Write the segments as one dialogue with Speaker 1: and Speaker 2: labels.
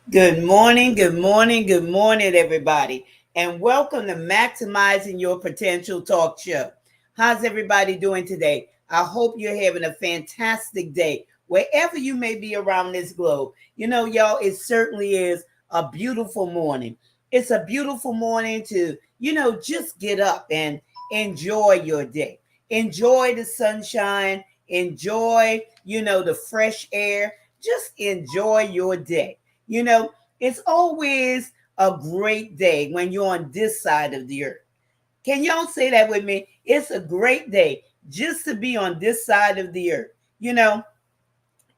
Speaker 1: Good morning, good morning, good morning, everybody, and welcome to Maximizing Your Potential Talk Show. How's everybody doing today? I hope you're having a fantastic day wherever you may be around this globe. Y'all, it certainly is a beautiful morning. It's a beautiful morning to, just get up and enjoy your day. Enjoy the sunshine, enjoy, the fresh air. Just enjoy your day. You know, it's always a great day when you're on this side of the earth. Can y'all say that with me? It's a great day just to be on this side of the earth,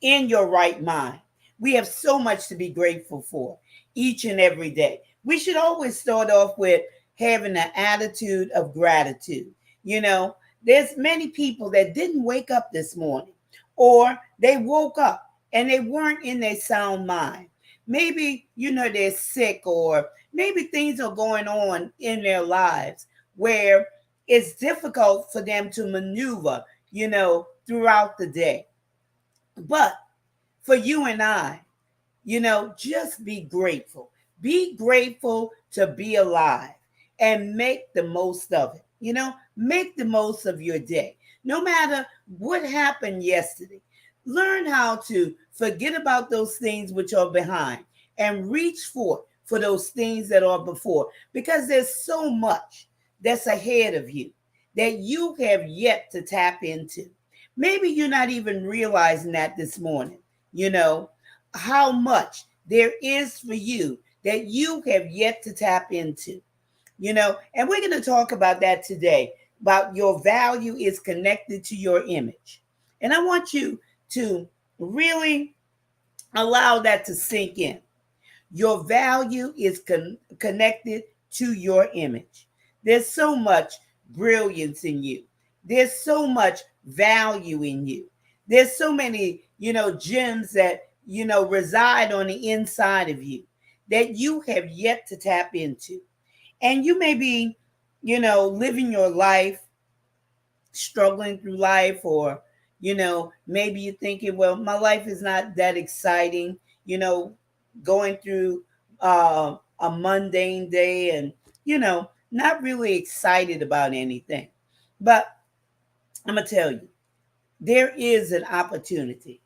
Speaker 1: in your right mind. We have so much to be grateful for each and every day. We should always start off with having an attitude of gratitude. You know, there's many people that didn't wake up this morning, or they woke up and they weren't in their sound mind. Maybe, they're sick, or maybe things are going on in their lives where it's difficult for them to maneuver, throughout the day. But for you and I, just be grateful. Be grateful to be alive and make the most of it. Make the most of your day. No matter what happened yesterday, learn how to forget about those things which are behind and reach for those things that are before, because there's so much that's ahead of you that you have yet to tap into. Maybe you're not even realizing that this morning. You know, how much there is for you that you have yet to tap into, and we're going to talk about that today, about your value is connected to your image. And I want you to really allow that to sink in. Your value is connected to your image. There's so much brilliance in you. There's so much value in you. There's so many, gems that, reside on the inside of you that you have yet to tap into. And you may be, living your life, struggling through life, or, maybe you're thinking, well, my life is not that exciting, going through a mundane day and, not really excited about anything. But I'm going to tell you, there is an opportunity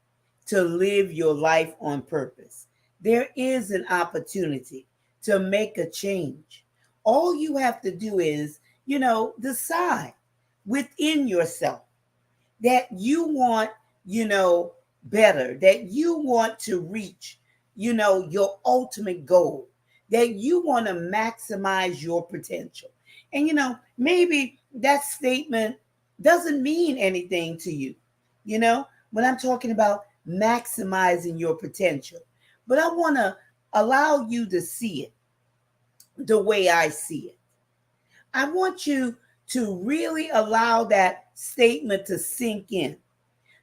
Speaker 1: to live your life on purpose. There is an opportunity to make a change. All you have to do is, decide within yourself that you want, better, that you want to reach, your ultimate goal, that you want to maximize your potential. And, maybe that statement doesn't mean anything to you, when I'm talking about maximizing your potential. But I want to allow you to see it the way I see it. I want you to really allow that statement to sink in,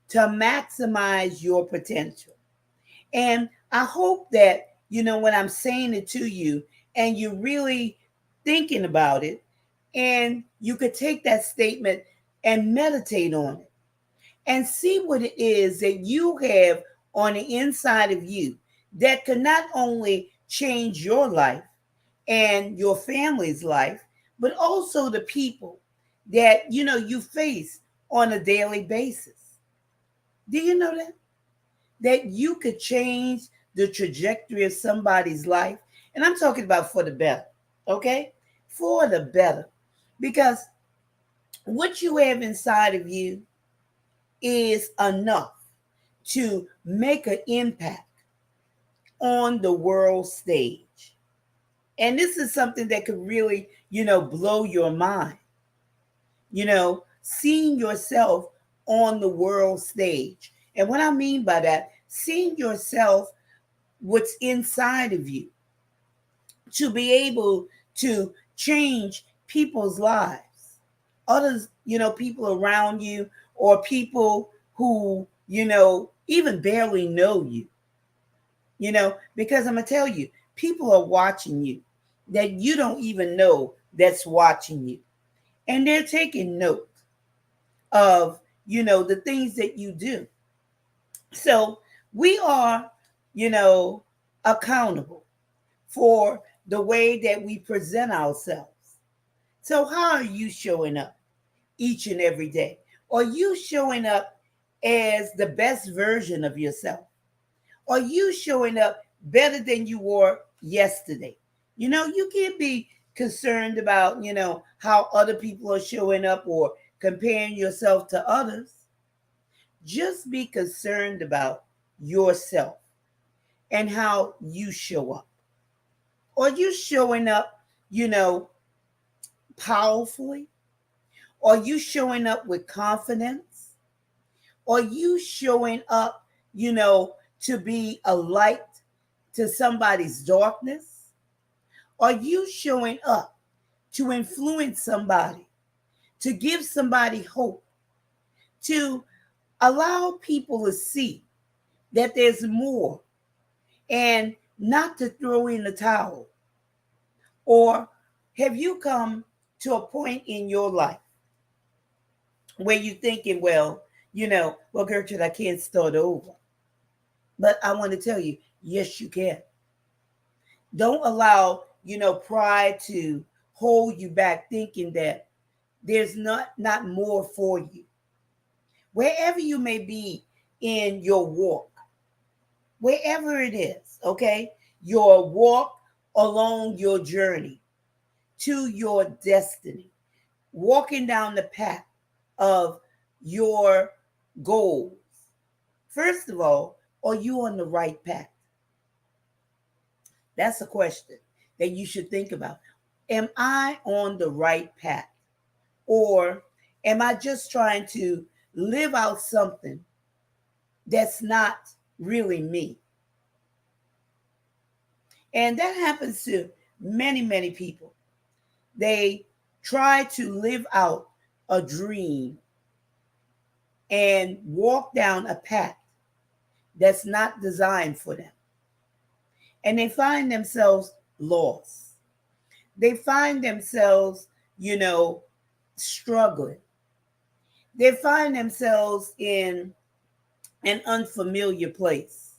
Speaker 1: to maximize your potential. And I hope that, when I'm saying it to you and you're really thinking about it, and you could take that statement and meditate on it and see what it is that you have on the inside of you that could not only change your life and your family's life, but also the people that you face on a daily basis. Do you know that you could change the trajectory of somebody's life? And I'm talking about for the better, okay? For the better. Because what you have inside of you is enough to make an impact on the world stage. And this is something that could really, blow your mind, seeing yourself on the world stage. And what I mean by that, seeing yourself, what's inside of you, to be able to change people's lives, others, people around you, or people who, even barely know you, because I'm going to tell you, people are watching you that you don't even know that's watching you. And they're taking note of, the things that you do. So we are, you know, accountable for the way that we present ourselves. So, how are you showing up each and every day? Are you showing up as the best version of yourself? Are you showing up better than you were yesterday? You can't be concerned about, how other people are showing up or comparing yourself to others. Just be concerned about yourself and how you show up. Are you showing up, powerfully? Are you showing up with confidence? Are you showing up, to be a light to somebody's darkness? Are you showing up to influence somebody, to give somebody hope, to allow people to see that there's more and not to throw in the towel? Or have you come to a point in your life where you're thinking, well, Gertrude, I can't start over? But I want to tell you, yes, you can. Don't allow, pride to hold you back thinking that there's not more for you. Wherever you may be in your walk, wherever it is, okay? Your walk along your journey to your destiny, walking down the path of your goals. First of all, are you on the right path? That's a question that you should think about. Am I on the right path? Or am I just trying to live out something that's not really me? And that happens to many, many people. They try to live out a dream and walk down a path that's not designed for them. And they find themselves lost. They find themselves, struggling. They find themselves in an unfamiliar place,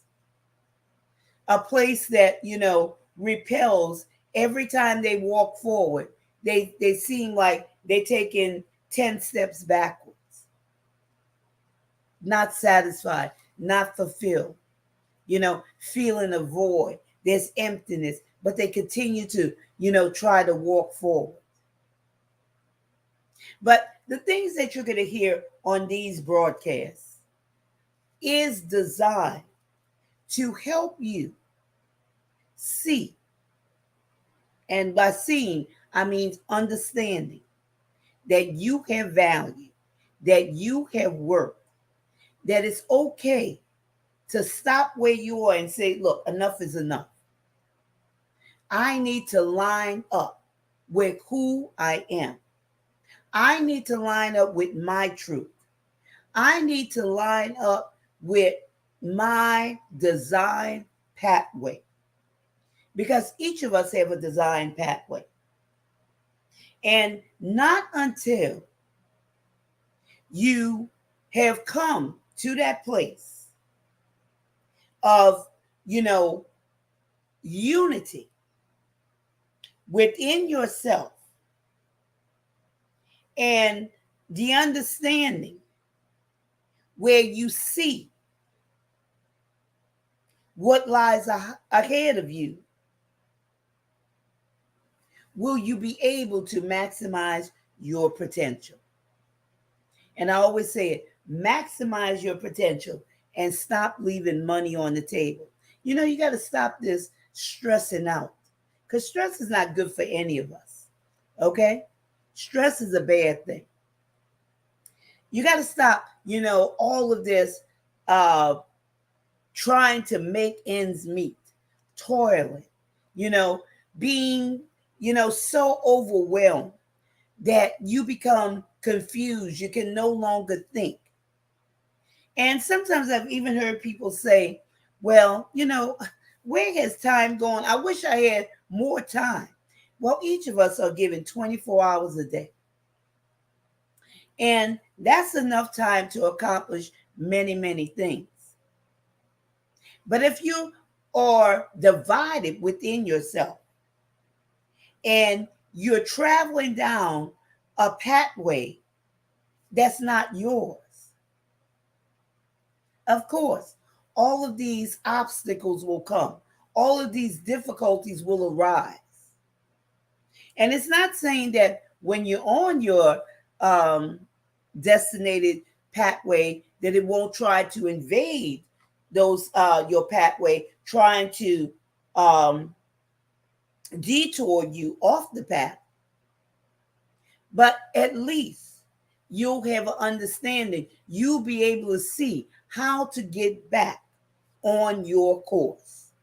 Speaker 1: a place that, repels every time they walk forward. They seem like they're taking 10 steps backwards, not satisfied, not fulfilled, feeling a void. There's emptiness, but they continue to, try to walk forward. But the things that you're going to hear on these broadcasts is designed to help you see. And by seeing, I mean understanding that you have value, that you have worth, that it's okay to stop where you are and say, look, enough is enough. I need to line up with who I am. I need to line up with my truth. I need to line up with my design pathway. Because each of us have a design pathway. And not until you have come to that place of, unity within yourself and the understanding where you see what lies ahead of you, will you be able to maximize your potential? And I always say it, maximize your potential and stop leaving money on the table. You got to stop this stressing out, because stress is not good for any of us. Okay? Stress is a bad thing. You got to stop, all of this trying to make ends meet, toiling, being, so overwhelmed that you become confused. You can no longer think. And sometimes I've even heard people say, well, where has time gone? I wish I had more time. Well, each of us are given 24 hours a day. And that's enough time to accomplish many, many things. But if you or divided within yourself. And you're traveling down a pathway that's not yours. Of course, all of these obstacles will come, all of these difficulties will arise. And it's not saying that when you're on your designated pathway that it won't try to invade those your pathway, trying to detour you off the path. But at least you'll have an understanding. You'll be able to see how to get back on your course.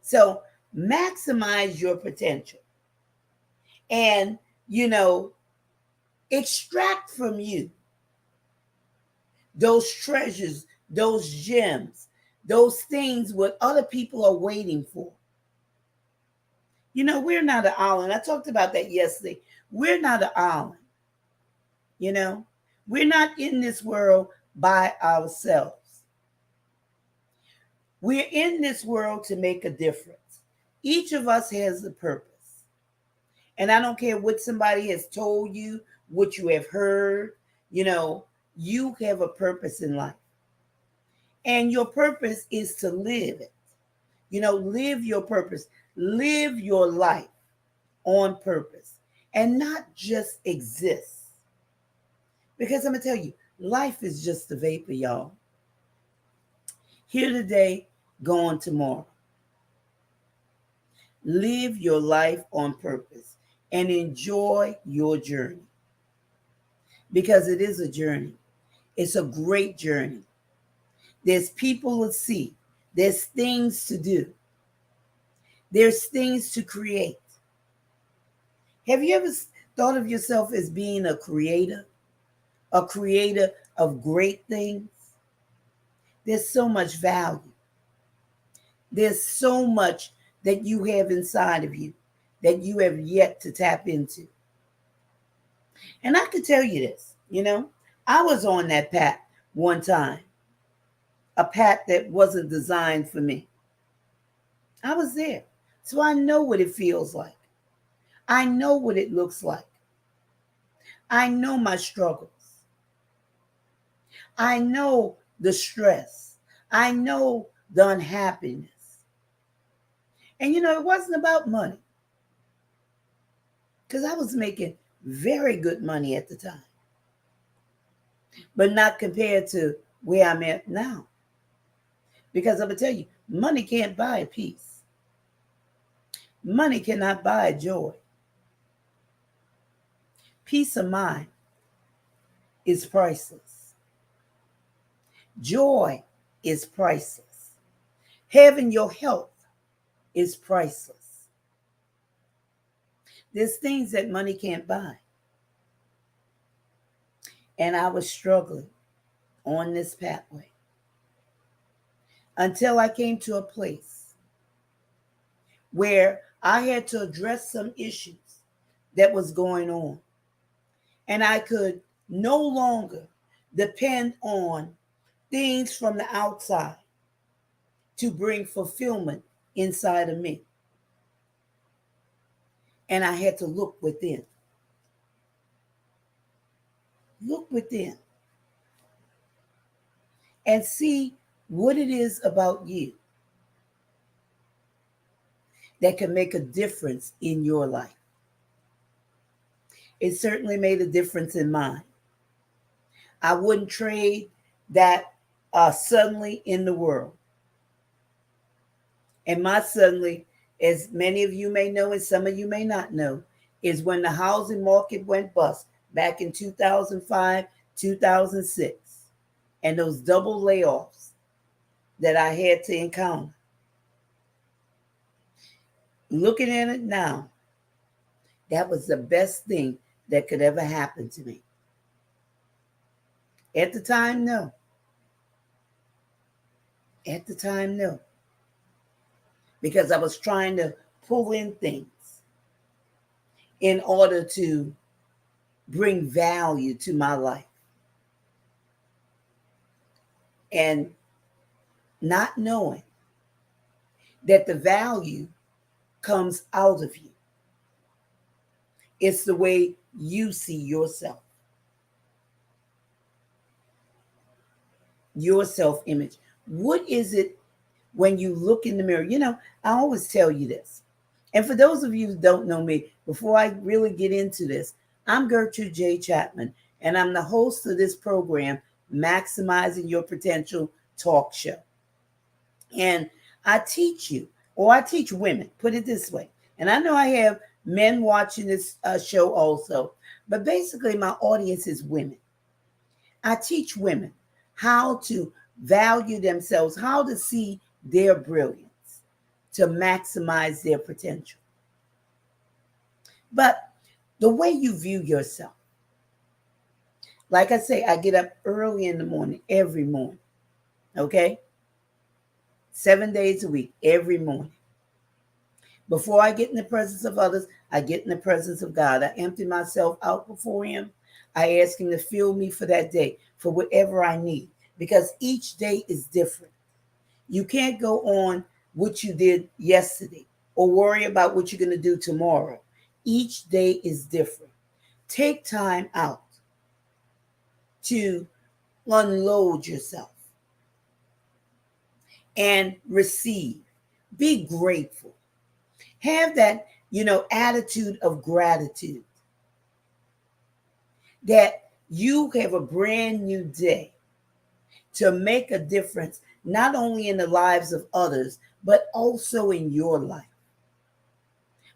Speaker 1: So maximize your potential and, extract from you those treasures, those gems, those things what other people are waiting for. We're not an island. I talked about that yesterday. We're not an island. We're not in this world by ourselves. We're in this world to make a difference. Each of us has a purpose. And I don't care what somebody has told you, what you have heard, you have a purpose in life. And your purpose is to live it. Live your purpose. Live your life on purpose and not just exist. Because I'm going to tell you, life is just a vapor, y'all. Here today, gone tomorrow. Live your life on purpose and enjoy your journey. Because it is a journey. It's a great journey. There's people to see. There's things to do. There's things to create. Have you ever thought of yourself as being a creator of great things? There's so much value. There's so much that you have inside of you that you have yet to tap into. And I could tell you this, I was on that path one time, a path that wasn't designed for me. I was there. So I know what it feels like. I know what it looks like. I know my struggles. I know the stress. I know the unhappiness. And it wasn't about money. Because I was making very good money at the time. But not compared to where I'm at now. Because I'm going to tell you, money can't buy a peace. Money cannot buy joy. Peace of mind is priceless. Joy is priceless. Having your health is priceless. There's things that money can't buy. And I was struggling on this pathway until I came to a place where I had to address some issues that was going on. And I could no longer depend on things from the outside to bring fulfillment inside of me. And I had to look within. Look within. And see what it is about you that can make a difference in your life. It certainly made a difference in mine. I wouldn't trade that suddenly in the world. And my suddenly, as many of you may know and some of you may not know, is when the housing market went bust back in 2005, 2006, and those double layoffs that I had to encounter. Looking at it now, that was the best thing that could ever happen to me. At the time, no. At the time, no. Because I was trying to pull in things in order to bring value to my life. And not knowing that the value comes out of you. It's the way you see yourself, your self-image. What is it when you look in the mirror? I always tell you this. And for those of you who don't know me, before I really get into this, I'm Gertrude J. Chapman, and I'm the host of this program, Maximizing Your Potential Talk Show. And I teach you, or I teach women, put it this way. And I know I have men watching this show also, but basically my audience is women. I teach women how to value themselves, how to see their brilliance, to maximize their potential. But the way you view yourself, like I say, I get up early in the morning, every morning, okay? 7 days a week, every morning. Before I get in the presence of others, I get in the presence of God. I empty myself out before Him. I ask Him to fill me for that day, for whatever I need, because each day is different. You can't go on what you did yesterday or worry about what you're going to do tomorrow. Each day is different. Take time out to unload yourself and receive. Be grateful. Have that, attitude of gratitude that you have a brand new day to make a difference, not only in the lives of others, but also in your life,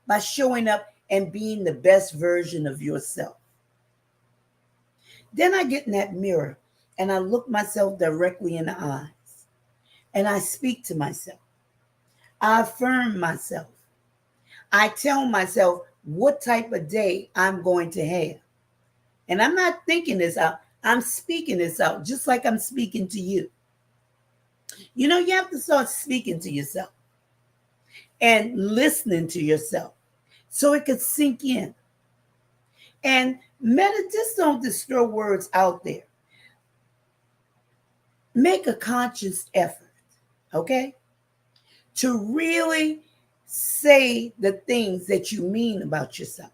Speaker 1: by showing up and being the best version of yourself. Then I get in that mirror and I look myself directly in the eyes and I speak to myself. I affirm myself. I tell myself what type of day I'm going to have. And I'm not thinking this out. I'm speaking this out, just like I'm speaking to you. You have to start speaking to yourself and listening to yourself so it could sink in. And just don't just throw words out there. Make a conscious effort, okay, to really say the things that you mean about yourself.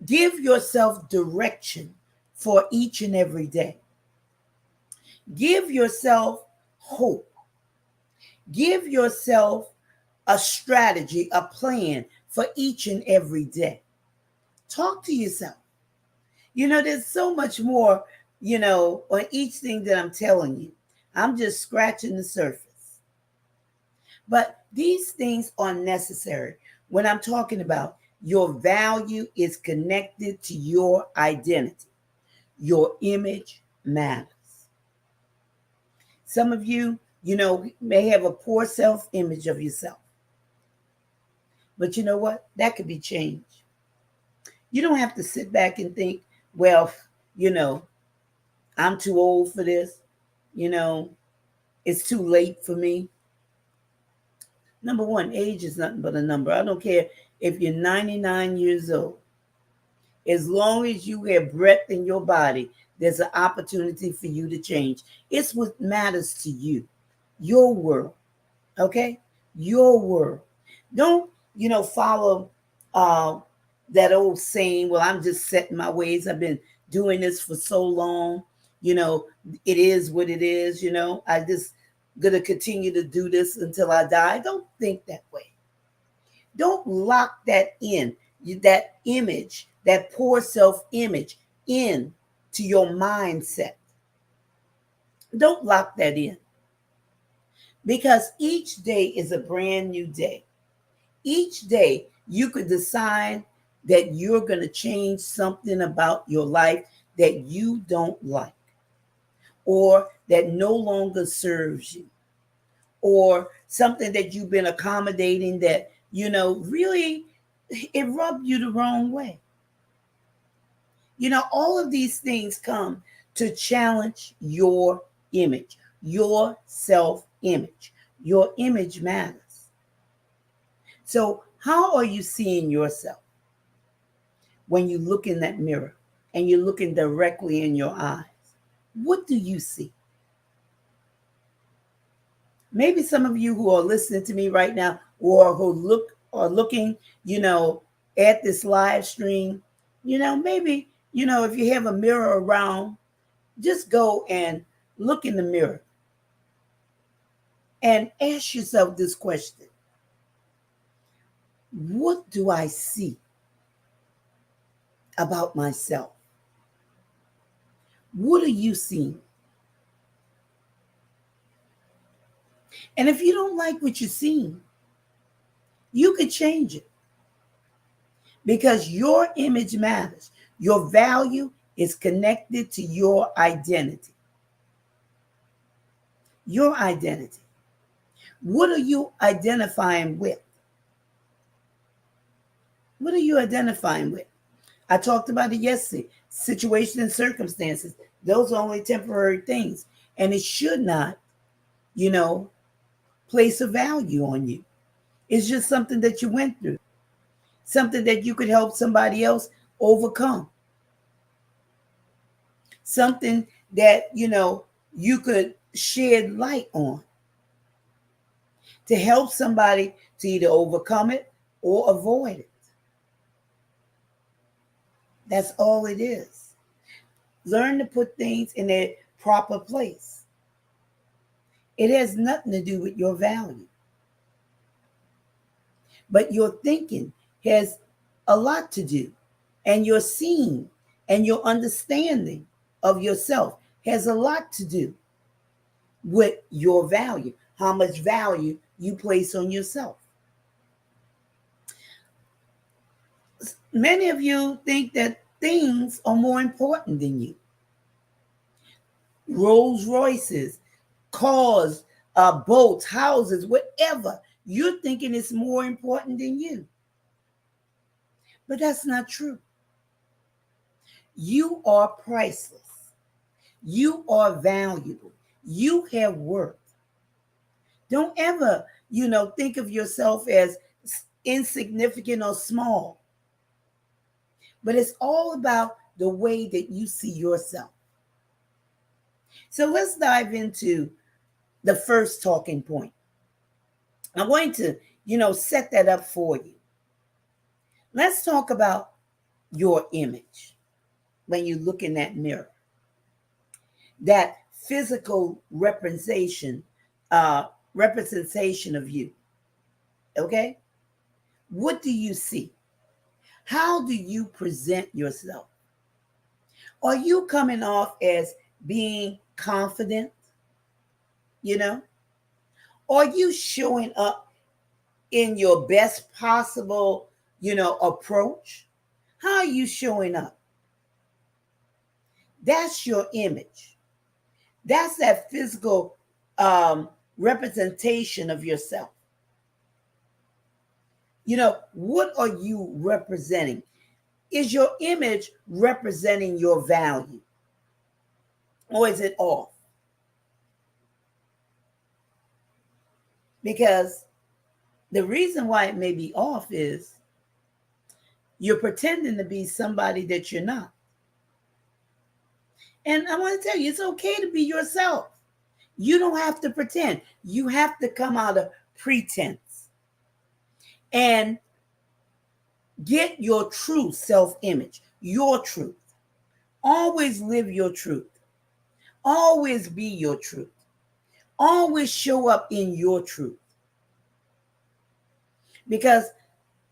Speaker 1: Give yourself direction for each and every day. Give yourself hope. Give yourself a strategy, a plan for each and every day. Talk to yourself. There's so much more, on each thing that I'm telling you. I'm just scratching the surface. But these things are necessary when I'm talking about your value is connected to your identity. Your image matters. Some of you, may have a poor self-image of yourself. But you know what? That could be changed. You don't have to sit back and think, well, I'm too old for this. It's too late for me. Number one, age is nothing but a number. I don't care if you're 99 years old. As long as you have breath in your body, there's an opportunity for you to change. It's what matters to you, your world, okay? Your world. Don't, follow that old saying, well, I'm just setting my ways. I've been doing this for so long. It is what it is. I just going to continue to do this until I die. Don't think that way. Don't lock that in, that image, that poor self-image in to your mindset. Don't lock that in. Because each day is a brand new day. Each day you could decide that you're going to change something about your life that you don't like, or that no longer serves you, or something that you've been accommodating that, really it rubbed you the wrong way. All of these things come to challenge your image, your self-image. Your image matters. So how are you seeing yourself when you look in that mirror and you're looking directly in your eyes? What do you see? Maybe some of you who are listening to me right now or who are looking, at this live stream, maybe, if you have a mirror around, just go and look in the mirror and ask yourself this question. What do I see about myself? What are you seeing? And if you don't like what you're seeing, you could change it because your image matters. Your value is connected to your identity. Your identity. What are you identifying with? What are you identifying with? I talked about it yesterday. Situation and circumstances. Those are only temporary things. And it should not, place a value on you. It's just something that you went through. Something that you could help somebody else overcome. Something that, you could shed light on to help somebody to either overcome it or avoid it. That's all it is. Learn to put things in their proper place. It has nothing to do with your value. But your thinking has a lot to do. And your seeing and your understanding of yourself has a lot to do with your value, how much value you place on yourself. Many of you think that things are more important than you. Rolls Royces, cars, boats, houses, whatever. You're thinking it's more important than you. But that's not true. You are priceless. You are valuable. You have worth. Don't ever, think of yourself as insignificant or small. But it's all about the way that you see yourself. So let's dive into the first talking point. I'm going to, set that up for you. Let's talk about your image when you look in that mirror. That physical representation of you. Okay? What do you see? How do you present yourself? Are you coming off as being confident? Are you showing up in your best possible, approach? How are you showing up? That's your image. That's that physical representation of yourself. What are you representing? Is your image representing your value? Or is it off? Because the reason why it may be off is you're pretending to be somebody that you're not. And I want to tell you, it's okay to be yourself. You don't have to pretend. You have to come out of pretense and get your true self-image, your truth. Always live your truth. Always be your truth. Always show up in your truth. Because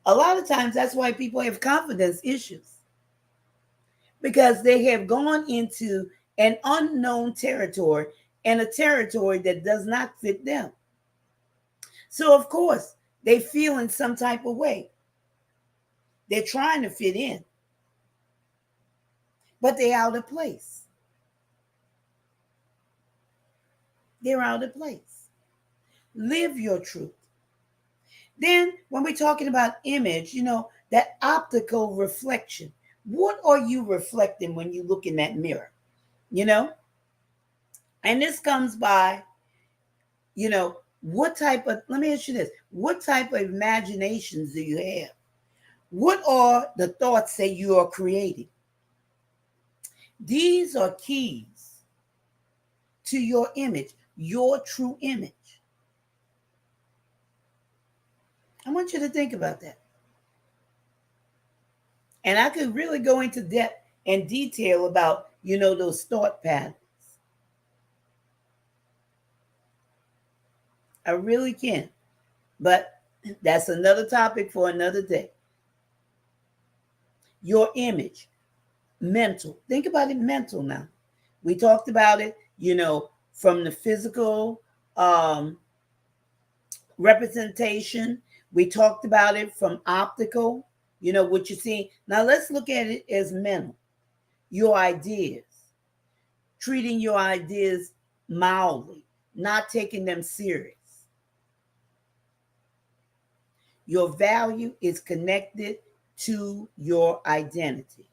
Speaker 1: a lot of times that's why people have confidence issues. Because they have gone into an unknown territory and a territory that does not fit them. So, of course, they feel in some type of way. They're trying to fit in, but they're out of place. They're out of place. Live your truth. Then, when we're talking about image, that optical reflection. What are you reflecting when you look in that mirror? And this comes by, what type of, let me ask you this, what type of imaginations do you have? What are the thoughts that you are creating? These are keys to your image, your true image. want you to think about that. And I could really go into depth and detail about, those thought patterns. I really can. But that's another topic for another day. Your image, mental. Think about it mental now. We talked about it, from the physical representation. We talked about it from optical, what you see. Now let's look at it as mental. Your ideas, treating your ideas mildly, not taking them serious. Your value is connected to your identity.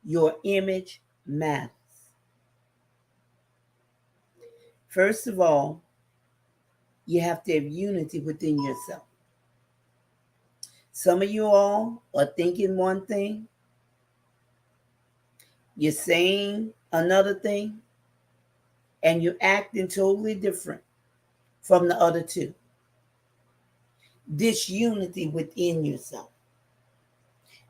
Speaker 1: Your image matters. First of all, you have to have unity within yourself. Some of you all are thinking one thing, you're saying another thing, and you're acting totally different from the other two. Disunity within yourself.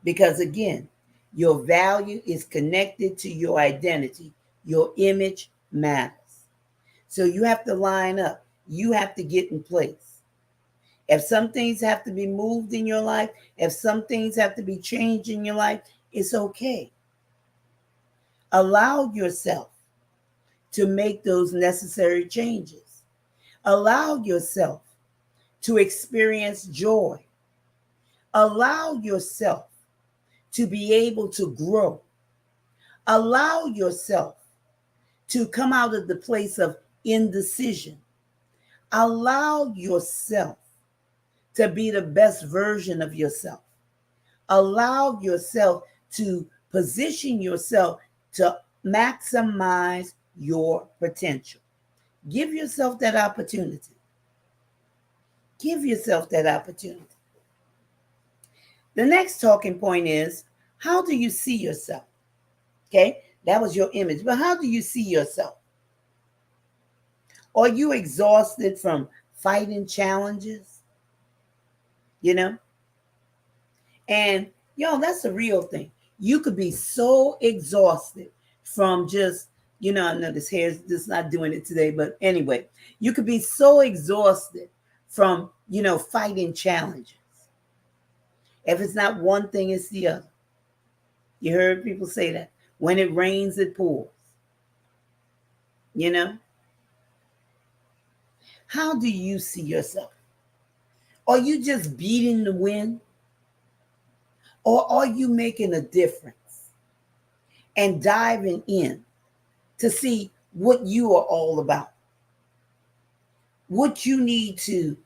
Speaker 1: Because again, your value is connected to your identity. Your image matters. So you have to line up. You have to get in place. If some things have to be moved in your life, if some things have to be changed in your life, it's okay. Allow yourself to make those necessary changes. Allow yourself to experience joy. Allow yourself to be able to grow. Allow yourself to come out of the place of indecision. Allow yourself to be the best version of yourself. Allow yourself to position yourself to maximize your potential. Give yourself that opportunity. Give yourself that opportunity. The next talking point is, how do you see yourself? Okay, that was your image. But how do you see yourself? Are you exhausted from fighting challenges? And, that's a real thing. You could be so exhausted from just, I know this hair's just not doing it today, but anyway, you could be so exhausted from, fighting challenges. If it's not one thing, it's the other. You heard people say that. When it rains, it pours. How do you see yourself? Are you just beating the wind? Or are you making a difference and diving in to see what you are all about? What you need to,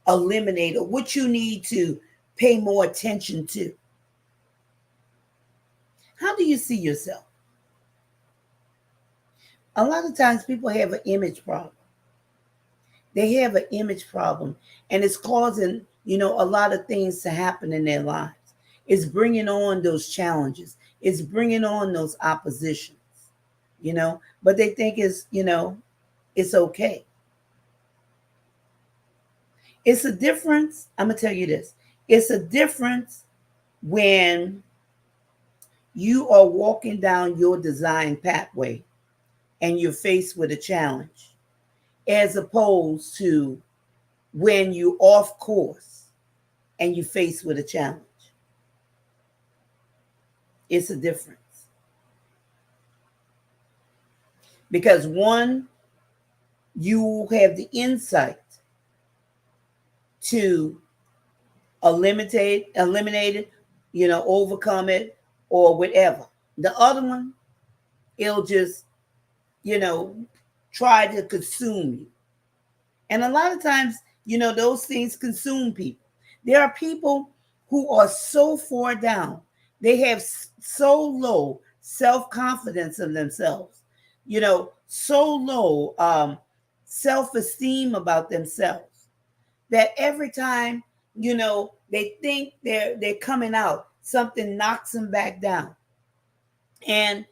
Speaker 1: eliminate, or what you need to pay more attention to? How do you see yourself? A lot of times people have an image problem. They have an image problem, and it's causing, a lot of things to happen in their lives. It's bringing on those challenges. It's bringing on those oppositions, but they think it's okay. It's a difference. I'm going to tell you this. It's a difference when you are walking down your design pathway and you're faced with a challenge, as opposed to when you're off course and you're faced with a challenge. It's a difference. Because one, you have the insight to eliminate it, overcome it, or whatever. The other one, it'll just, try to consume you. And a lot of times, those things consume people. There are people who are so far down. They have so low self-confidence in themselves, so low self-esteem about themselves, that every time, they think they're coming out, something knocks them back down. And,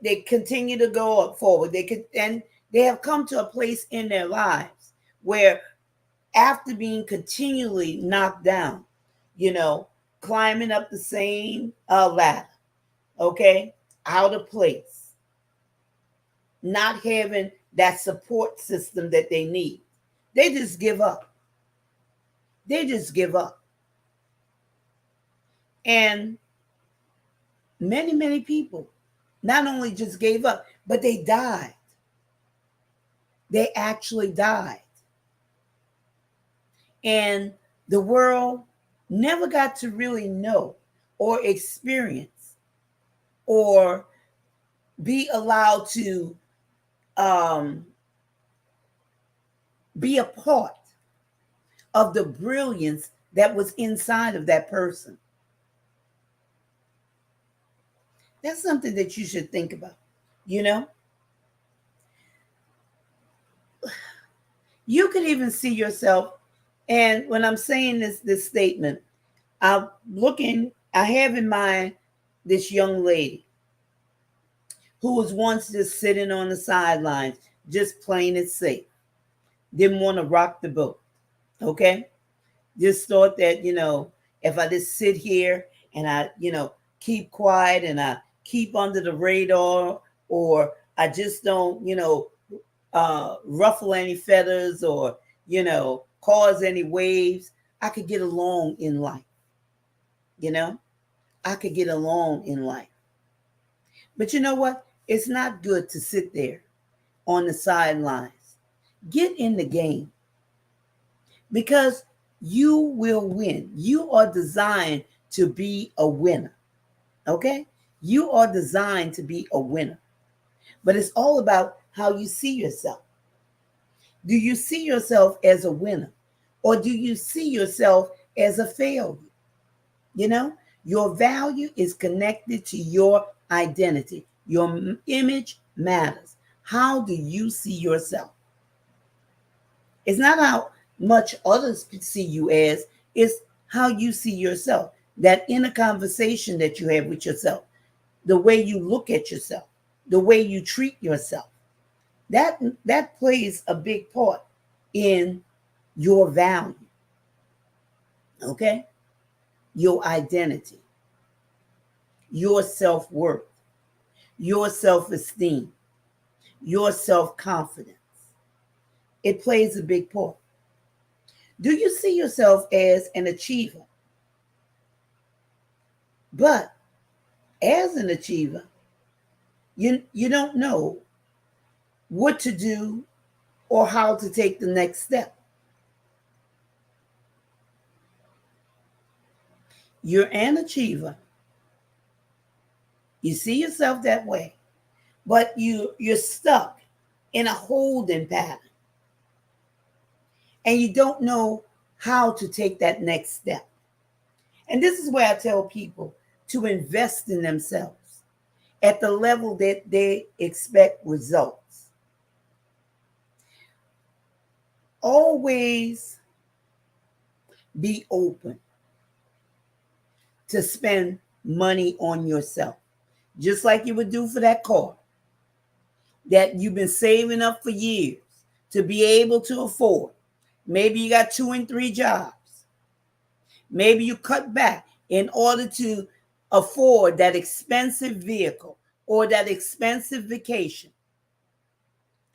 Speaker 1: they continue to go forward. And they have come to a place in their lives where after being continually knocked down, you know, climbing up the same ladder, okay, out of place, not having that support system that they need. They just give up. They just give up. And many, many people not only just gave up, but they died. They actually died. And the world never got to really know or experience or be allowed to be a part of the brilliance that was inside of that person. That's something that you should think about, you know? You could even see yourself, and when I'm saying this statement, I have in mind this young lady who was once just sitting on the sidelines, just playing it safe. Didn't want to rock the boat. Okay? Just thought that, if I just sit here and I, keep quiet and I keep under the radar, or I just don't, ruffle any feathers or, cause any waves, I could get along in life. I could get along in life. But you know what? It's not good to sit there on the sidelines. Get in the game because you will win. You are designed to be a winner. Okay? You are designed to be a winner. But it's all about how you see yourself. Do you see yourself as a winner? Or do you see yourself as a failure? Your value is connected to your identity. Your image matters. How do you see yourself? It's not how much others see you as, it's how you see yourself. That inner conversation that you have with yourself, the way you look at yourself, the way you treat yourself, that plays a big part in your value. Okay? Your identity, your self-worth, your self-esteem, your self-confidence. It plays a big part. Do you see yourself as an achiever? But as an achiever, you don't know what to do or how to take the next step. You're an achiever. You see yourself that way, but you're stuck in a holding pattern. And you don't know how to take that next step. And this is where I tell people to invest in themselves at the level that they expect results. Always be open to spend money on yourself, just like you would do for that car that you've been saving up for years to be able to afford. Maybe you got 2 and 3 jobs. Maybe you cut back in order to afford that expensive vehicle or that expensive vacation.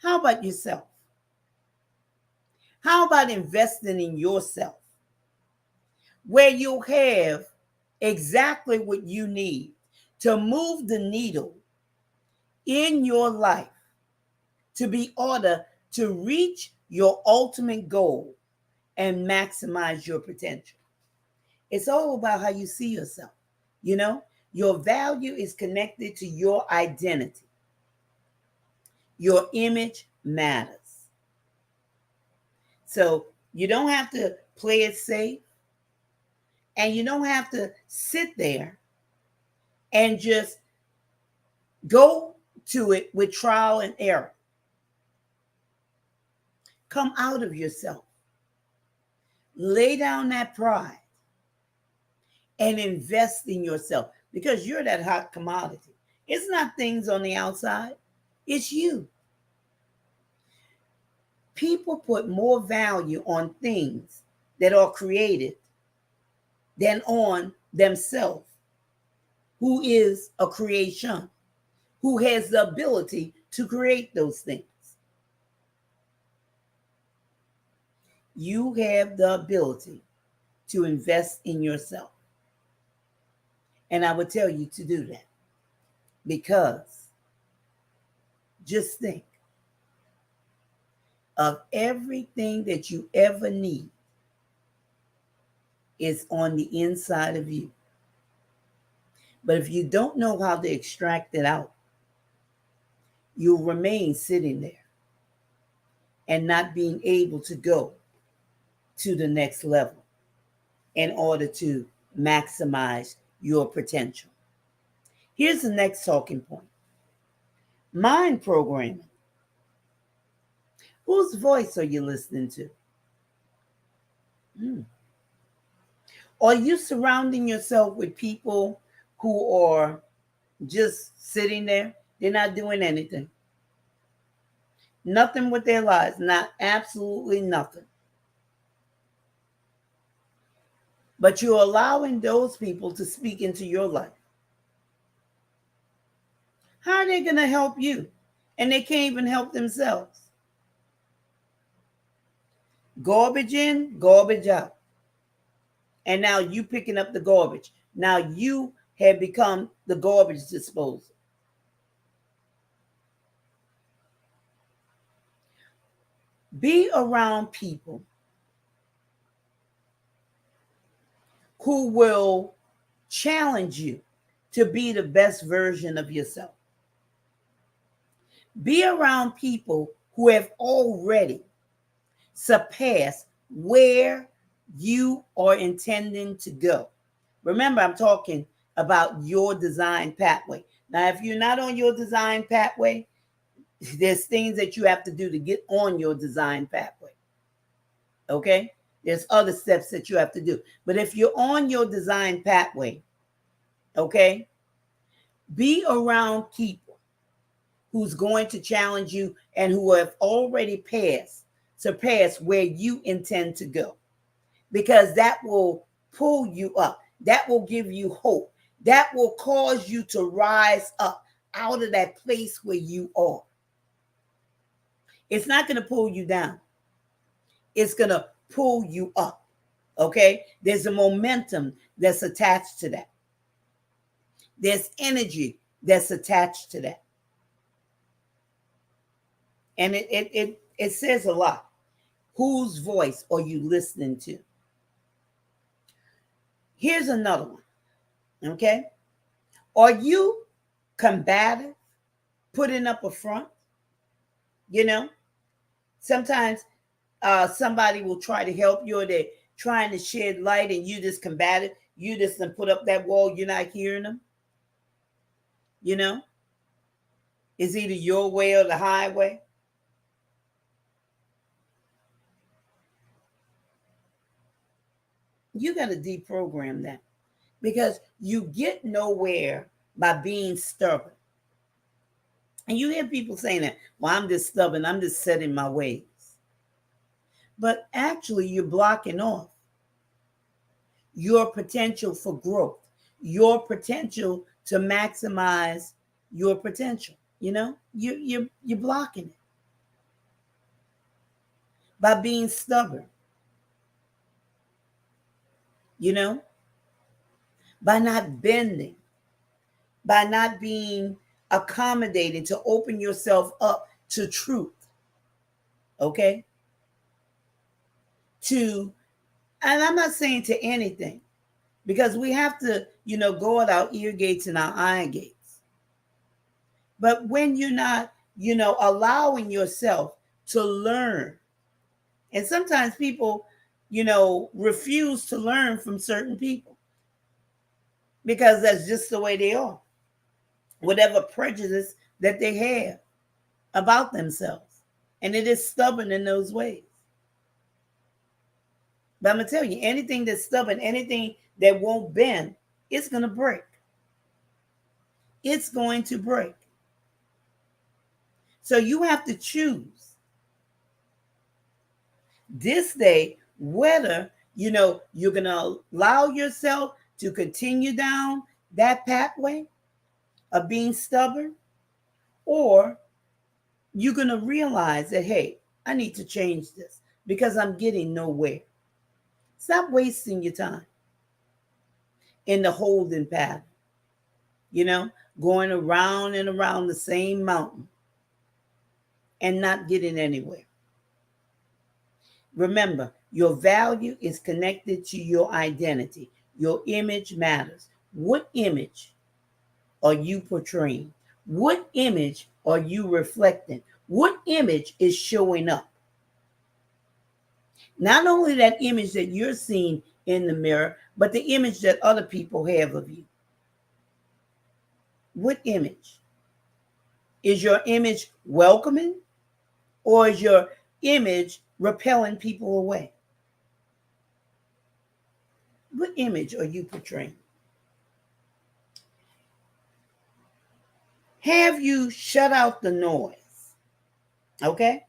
Speaker 1: How about yourself? How about investing in yourself where you'll have exactly what you need to move the needle in your life to be order to reach your ultimate goal and maximize your potential? It's all about how you see yourself. Your value is connected to your identity. Your image matters. So you don't have to play it safe, and you don't have to sit there and just go to it with trial and error. Come out of yourself. Lay down that pride and invest in yourself because you're that hot commodity. It's not things on the outside. It's you. People put more value on things that are created than on themselves, who is a creation, who has the ability to create those things. You have the ability to invest in yourself. And I would tell you to do that because just think of everything that you ever need is on the inside of you. But if you don't know how to extract it out, you'll remain sitting there and not being able to go to the next level in order to maximize your potential. Here's the next talking point: mind programming. Whose voice are you listening to? Are you surrounding yourself with people who are just sitting there? They're not doing anything. Nothing with their lives, not absolutely nothing. But you're allowing those people to speak into your life. How are they going to help you? And they can't even help themselves. Garbage in, garbage out. And now you picking up the garbage. Now you have become the garbage disposal. Be around people who will challenge you to be the best version of yourself. Be around people who have already surpassed where you are intending to go. Remember, I'm talking about your design pathway. Now, if you're not on your design pathway, there's things that you have to do to get on your design pathway. Okay? There's other steps that you have to do. But if you're on your design pathway, okay, be around people who's going to challenge you and who have already surpassed where you intend to go. Because that will pull you up. That will give you hope. That will cause you to rise up out of that place where you are. It's not going to pull you down. It's going to pull you up. Okay? There's a momentum that's attached to that. There's energy that's attached to that. And it says a lot. Whose voice are you listening to? Here's another one. Okay? Are you combative, putting up a front? You know, sometimes somebody will try to help you, or they're trying to shed light, and you just combative. You just put up that wall. You're not hearing them. You know, it's either your way or the highway. You got to deprogram that, because you get nowhere by being stubborn. And you hear people saying that, well, I'm just stubborn. I'm just set in my ways. But actually, you're blocking off your potential for growth, your potential to maximize your potential. You know, you're blocking it by being stubborn. You know, by not bending, by not being accommodating to open yourself up to truth. Okay? And I'm not saying to anything, because we have to, go at our ear gates and our eye gates. But when you're not, allowing yourself to learn, and sometimes people, refuse to learn from certain people because that's just the way they are, whatever prejudice that they have about themselves. And it is stubborn in those ways. But I'm going to tell you, anything that's stubborn, anything that won't bend, it's going to break. It's going to break. So you have to choose this day whether you're going to allow yourself to continue down that pathway of being stubborn, or you're going to realize that, hey, I need to change this because I'm getting nowhere. Stop wasting your time in the holding pattern, going around and around the same mountain and not getting anywhere. Remember, your value is connected to your identity. Your image matters. What image are you portraying? What image are you reflecting? What image is showing up? Not only that image that you're seeing in the mirror, but the image that other people have of you. What image? Is your image welcoming, or is your image repelling people away? What image are you portraying? Have you shut out the noise? Okay?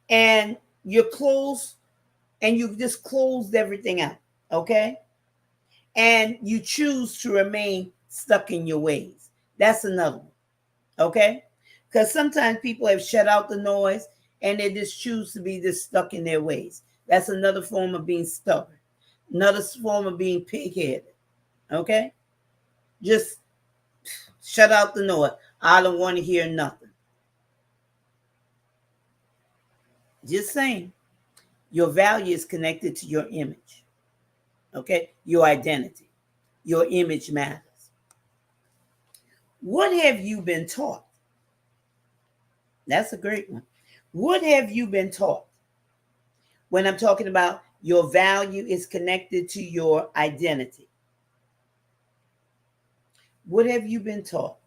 Speaker 1: And you're closed, and you've just closed everything out. Okay? And you choose to remain stuck in your ways. That's another one. Okay? Because sometimes people have shut out the noise and they just choose to be just stuck in their ways. That's another form of being stubborn. Another form of being pig-headed. Okay? Just shut out the noise. I don't want to hear nothing. Just saying. Your value is connected to your image. Okay? Your identity. Your image matters. What have you been taught? That's a great one. What have you been taught? When I'm talking about your value is connected to your identity. What have you been taught?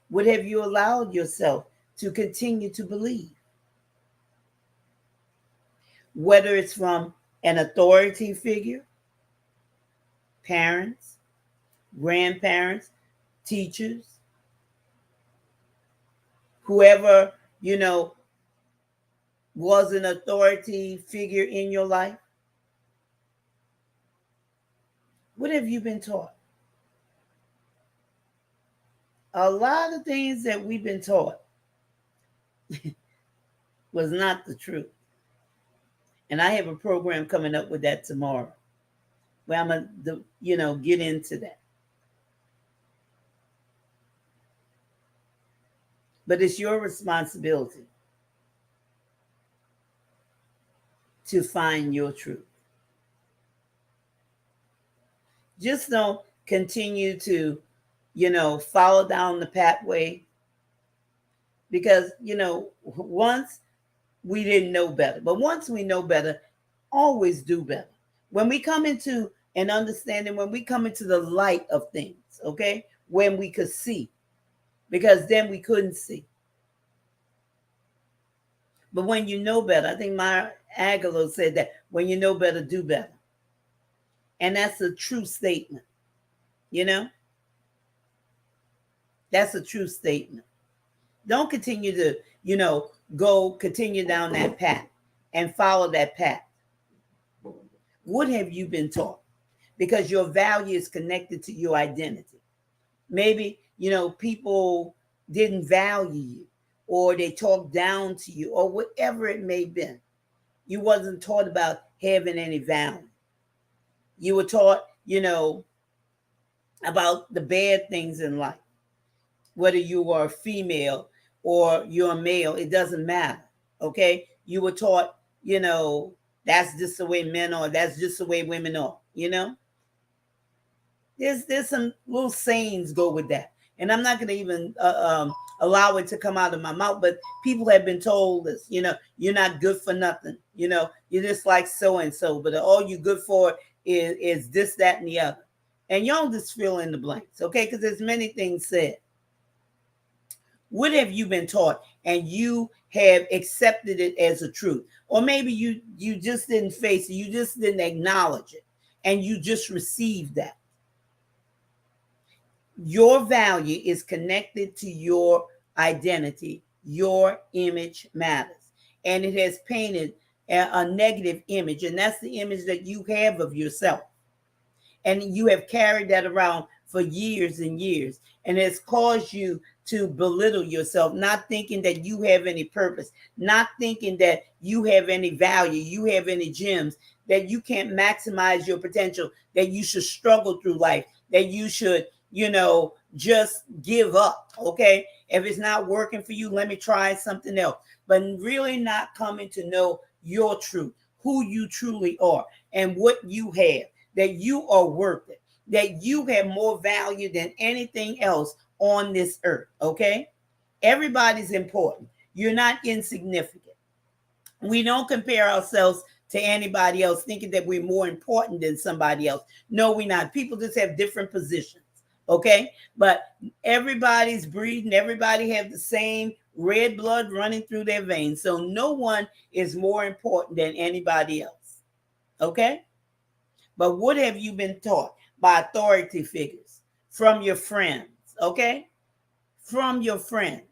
Speaker 1: What have you allowed yourself to continue to believe? Whether it's from an authority figure, parents, grandparents, teachers, whoever, was an authority figure in your life. What have you been taught? A lot of things that we've been taught was not the truth. And I have a program coming up with that tomorrow, where I'm going to, get into that. But it's your responsibility to find your truth. Just don't continue to, follow down the pathway. Because, once we didn't know better. But once we know better, always do better. When we come into an understanding, when we come into the light of things, okay? When we could see. Because then we couldn't see. But when you know better, I think Maya Angelou said that when you know better, do better. And that's a true statement. That's a true statement. Don't continue to, continue down that path and follow that path. What have you been taught? Because your value is connected to your identity. Maybe, people didn't value you, or they talked down to you, or whatever it may have been. You wasn't taught about having any value. You were taught, about the bad things in life. Whether you are female or you're male, it doesn't matter. Okay? You were taught, that's just the way men are. That's just the way women are. There's some little sayings go with that. And I'm not going to even allow it to come out of my mouth, but people have been told this, you're not good for nothing. You're just like so-and-so, but all you're good for is this, that, and the other. And y'all just fill in the blanks, okay? Because there's many things said. What have you been taught and you have accepted it as a truth? Or maybe you just didn't face it. You just didn't acknowledge it. And you just received that. Your value is connected to your identity. Your image matters. and it has painted a negative image, and that's the image that you have of yourself. And you have carried that around for years and years, and it's caused you to belittle yourself, not thinking that you have any purpose, not thinking that you have any value, you have any gems, that you can't maximize your potential, that you should struggle through life, that you should, just give up. Okay. If it's not working for you, let me try something else. But really not coming to know your truth, who you truly are, and what you have, that you are worth it, that you have more value than anything else on this earth. Okay. Everybody's important. You're not insignificant. We don't compare ourselves to anybody else thinking that we're more important than somebody else. No, we're not. People just have different positions. Okay. But everybody's breathing. Everybody have the same red blood running through their veins. So no one is more important than anybody else. Okay. But what have you been taught by authority figures, from your friends? Okay. From your friends.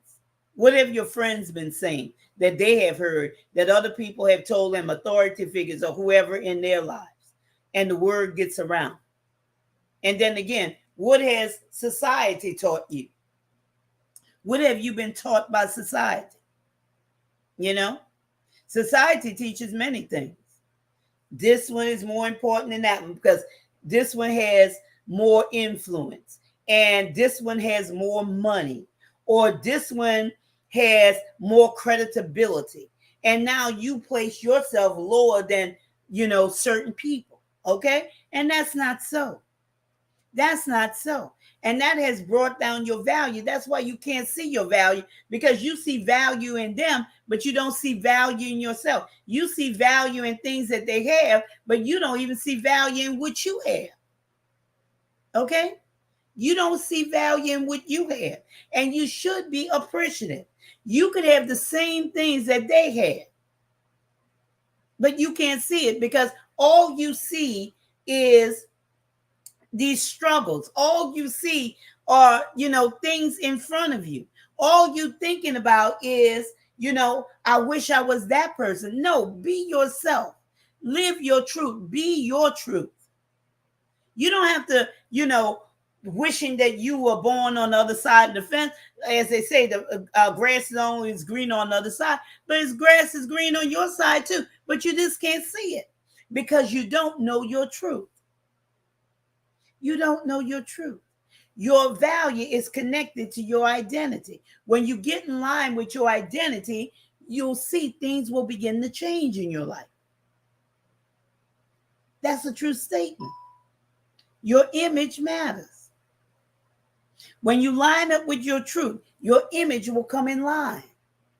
Speaker 1: What have your friends been saying that they have heard, that other people have told them, authority figures or whoever in their lives? And the word gets around. And then again, what has society taught you? What have you been taught by society? Society teaches many things. This one is more important than that one because this one has more influence, and this one has more money, or this one has more creditability. And now you place yourself lower than, certain people. Okay. And that's not so. That's not so. And that has brought down your value. That's why you can't see your value, because you see value in them, but you don't see value in yourself. You see value in things that they have, but you don't even see value in what you have. Okay? You don't see value in what you have. And you should be appreciative. You could have the same things that they had, but you can't see it because all you see is these struggles. All you see are, things in front of you. All you thinking about is, I wish I was that person. No, be yourself. Live your truth. Be your truth. You don't have to, wishing that you were born on the other side of the fence. As they say, the grass is always green on the other side, but its grass is green on your side too. But you just can't see it because you don't know your truth. You don't know your truth. Your value is connected to your identity. When you get in line with your identity, you'll see things will begin to change in your life. That's a true statement. Your image matters. When you line up with your truth, your image will come in line.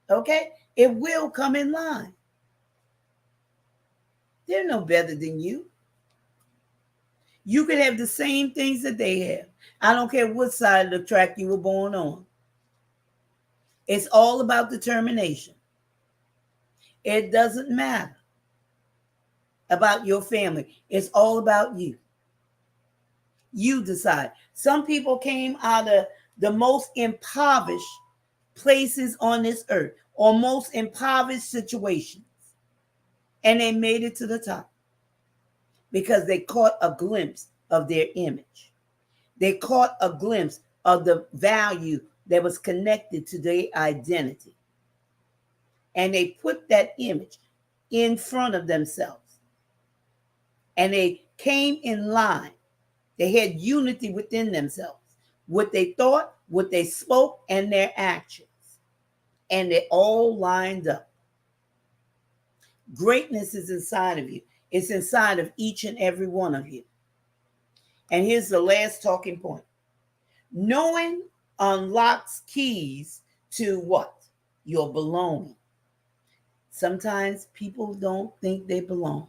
Speaker 1: Okay? It will come in line. They're no better than you. You could have the same things that they have. I don't care what side of the track you were born on. It's all about determination. It doesn't matter about your family. It's all about you. You decide. Some people came out of the most impoverished places on this earth, or most impoverished situations, and they made it to the top because they caught a glimpse of their image. They caught a glimpse of the value that was connected to their identity. And they put that image in front of themselves. And they came in line. They had unity within themselves. What they thought, what they spoke, and their actions. And they all lined up. Greatness is inside of you. It's inside of each and every one of you. And here's the last talking point. Knowing unlocks keys to what? Your belonging. Sometimes people don't think they belong.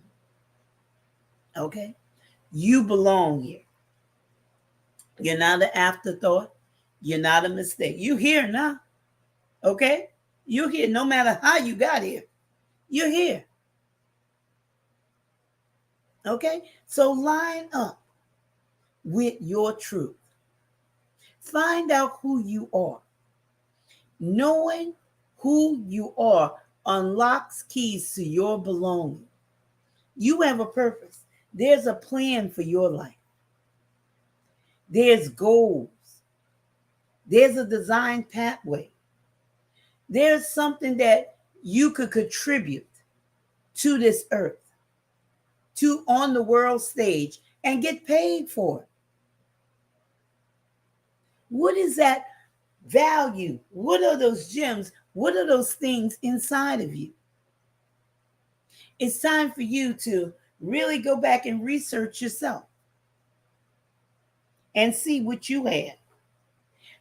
Speaker 1: Okay? You belong here. You're not an afterthought. You're not a mistake. You're here now. Okay? You're here no matter how you got here. You're here. Okay? So line up with your truth. Find out who you are. Knowing who you are unlocks keys to your belonging. You have a purpose. There's a plan for your life. There's goals. There's a design pathway. There's something that you could contribute to this earth, to on the world stage, and get paid for it. What is that value? What are those gems? What are those things inside of you? It's time for you to really go back and research yourself and see what you have.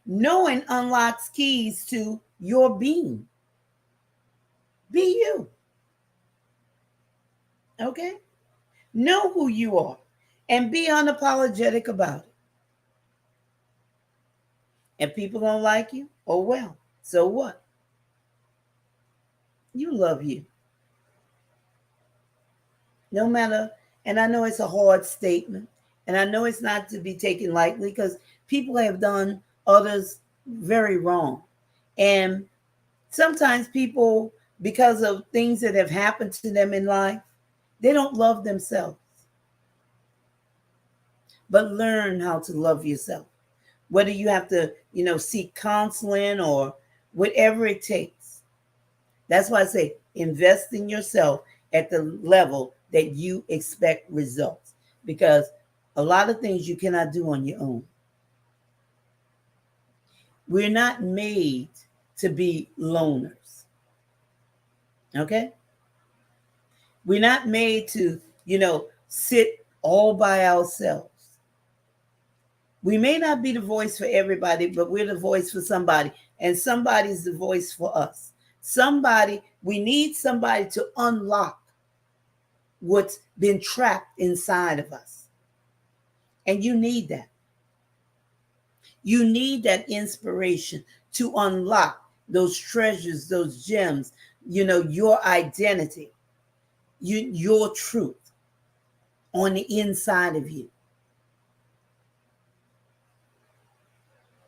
Speaker 1: Knowing unlocks keys to your being. Be you. Okay? Know who you are and be unapologetic about it. If people don't like you, oh well, so what? You love you. No matter, and I know it's a hard statement, and I know it's not to be taken lightly because people have done others very wrong. And sometimes people, because of things that have happened to them in life, they don't love themselves. But learn how to love yourself. Whether you have to, seek counseling or whatever it takes. That's why I say invest in yourself at the level that you expect results. Because a lot of things you cannot do on your own. We're not made to be loners. Okay? We're not made to, sit all by ourselves. We may not be the voice for everybody, but we're the voice for somebody. And somebody's the voice for us. We need somebody to unlock what's been trapped inside of us. And you need that. You need that inspiration to unlock those treasures, those gems, your identity, your truth on the inside of you.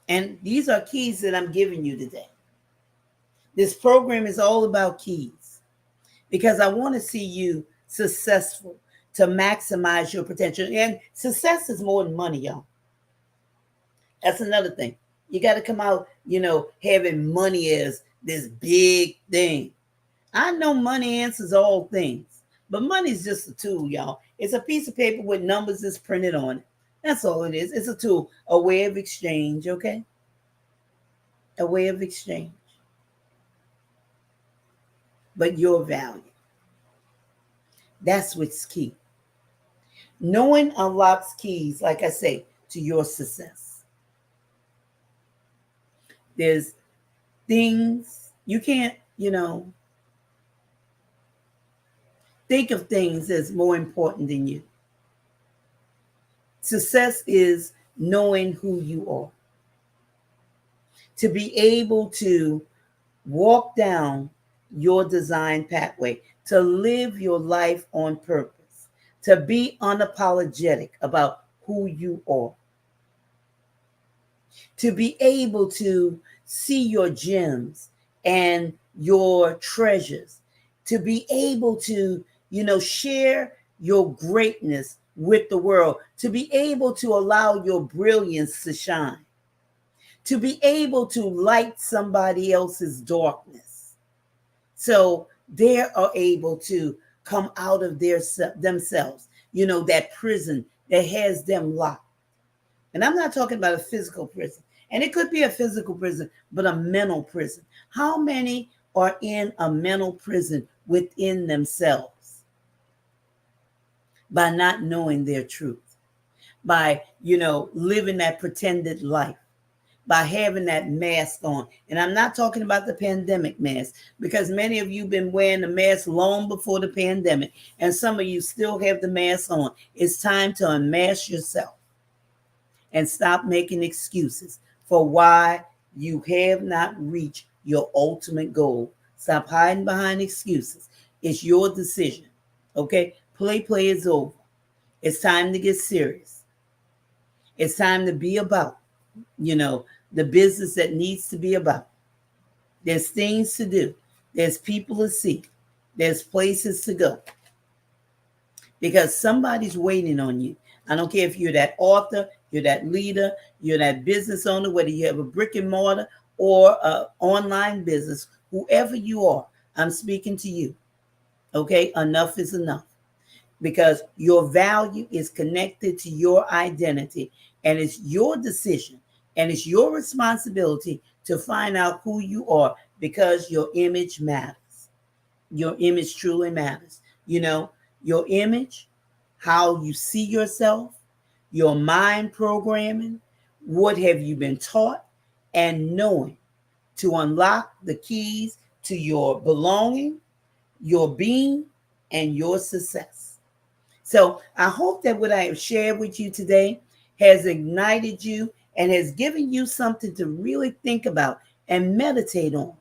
Speaker 1: And these are keys that I'm giving you today. This program is all about keys because I want to see you successful to maximize your potential. And success is more than money, y'all. That's another thing. You got to come out, having money as this big thing. I know money answers all things, but money is just a tool, y'all. It's a piece of paper with numbers that's printed on it. That's all it is. It's a tool, a way of exchange, okay? A way of exchange. But your value. That's what's key. Knowing unlocks keys, like I say, to your success. There's things you can't, think of things as more important than you. Success is knowing who you are. To be able to walk down your design pathway, to live your life on purpose, to be unapologetic about who you are. To be able to see your gems and your treasures, to be able to, share your greatness with the world, to be able to allow your brilliance to shine, to be able to light somebody else's darkness. So they are able to come out of themselves, that prison that has them locked. And I'm not talking about a physical prison. And it could be a physical prison, but a mental prison. How many are in a mental prison within themselves? By not knowing their truth. By, living that pretended life. By having that mask on. And I'm not talking about the pandemic mask, because many of you have been wearing the mask long before the pandemic. And some of you still have the mask on. It's time to unmask yourself. And stop making excuses for why you have not reached your ultimate goal. Stop hiding behind excuses. It's your decision. Okay? Play is over. It's time to get serious. It's time to be about, the business that needs to be about. There's things to do. There's people to see. There's places to go because somebody's waiting on you. I don't care if you're that author, you're that leader, you're that business owner, whether you have a brick and mortar or an online business, whoever you are, I'm speaking to you. Okay, enough is enough because your value is connected to your identity, and it's your decision and it's your responsibility to find out who you are because your image matters. Your image truly matters. You know, your image, how you see yourself, your mind programming, what have you been taught, and knowing to unlock the keys to your belonging, your being, and your success. So I hope that what I have shared with you today has ignited you and has given you something to really think about and meditate on,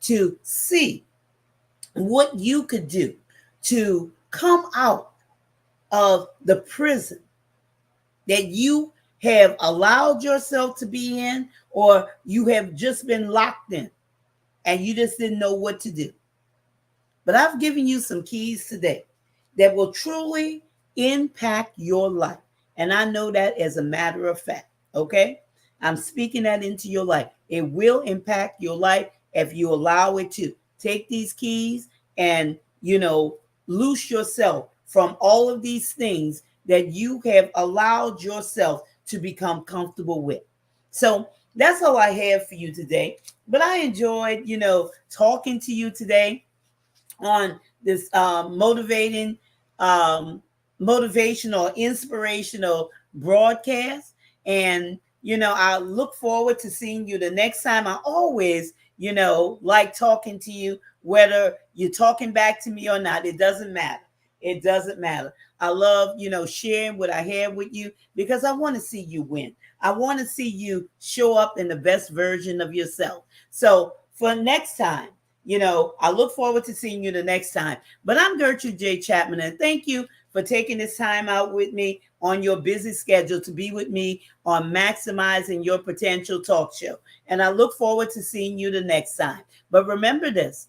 Speaker 1: to see what you could do to come out of the prison that you have allowed yourself to be in, or you have just been locked in and you just didn't know what to do. But I've given you some keys today that will truly impact your life. And I know that as a matter of fact, okay? I'm speaking that into your life. It will impact your life if you allow it to. Take these keys and, loose yourself from all of these things that you have allowed yourself to become comfortable with. So that's all I have for you today. But I enjoyed, talking to you today on this um, motivational, inspirational broadcast. And, I look forward to seeing you the next time. I always, like talking to you, whether you're talking back to me or not. It doesn't matter. It doesn't matter. I love, sharing what I have with you because I want to see you win. I want to see you show up in the best version of yourself. So for next time, I look forward to seeing you the next time. But I'm Gertrude J. Chapman, and thank you for taking this time out with me on your busy schedule to be with me on Maximizing Your Potential Talk Show. And I look forward to seeing you the next time. But remember this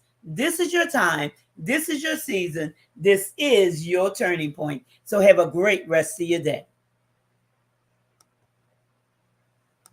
Speaker 1: is your time. This is your season. This is your turning point. So have a great rest of your day.